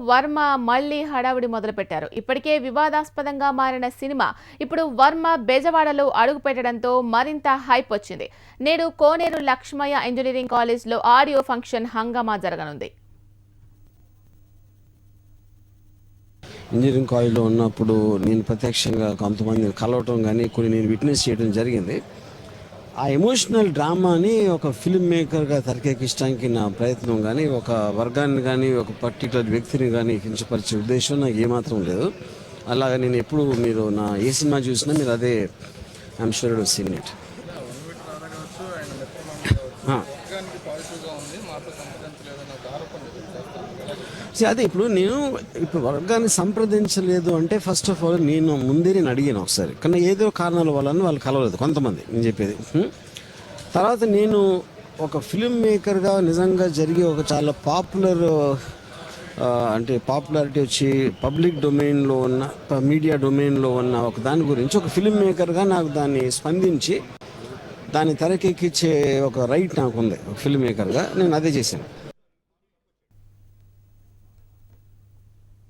వర్మ మళ్లీ హడావుడి మొదలుపెట్టారు. ఇప్పటికే వివాదాస్పదంగా మారిన సినిమా ఇప్పుడు వర్మ బెజవాడలో అడుగుపెట్టడంతో మరింత హైప్ వచ్చింది. నేడు కోనేరు లక్ష్మయ్య ఇంజనీరింగ్ కాలేజ్లో ఆడియో ఫంక్షన్ హంగామా జరగనుంది. ఇంజనీరింగ్ కాలేజ్లో ఉన్నప్పుడు నేను ప్రత్యక్షంగా కొంతమంది కలవటం కానీ కొన్ని నేను విట్నెస్ చేయడం జరిగింది. ఆ ఎమోషనల్ డ్రామాని ఒక ఫిల్మ్ మేకర్గా తెరకెక్కించడానికి నా ప్రయత్నం కానీ, ఒక వర్గాన్ని కానీ, ఒక పర్టికులర్ వ్యక్తిని కానీ కించపరిచే ఉద్దేశం నాకు ఏమాత్రం లేదు. అలాగా నేను ఎప్పుడు మీరు నా ఏ సినిమా చూసినా మీరు అదే I'm sure to scene it. అదే ఇప్పుడు వర్గాన్ని సంప్రదించలేదు అంటే ఫస్ట్ ఆఫ్ ఆల్ నేను అడిగాను ఒకసారి, కానీ ఏదో కారణాల వల్ల వాళ్ళు కలవలేదు కొంతమంది. నేను చెప్పేది తర్వాత నేను ఒక ఫిల్మ్ మేకర్గా నిజంగా జరిగే ఒక చాలా పాపులర్ అంటే పాపులారిటీ వచ్చి పబ్లిక్ డొమైన్లో ఉన్న మీడియా డొమైన్లో ఉన్న ఒక దాని గురించి ఒక ఫిల్మ్ మేకర్గా నాకు దాన్ని స్పందించి దాన్ని తెరకెక్కించే ఒక రైట్ నాకు ఉంది. ఒక ఫిల్మ్ మేకర్గా నేను అదే చేశాను.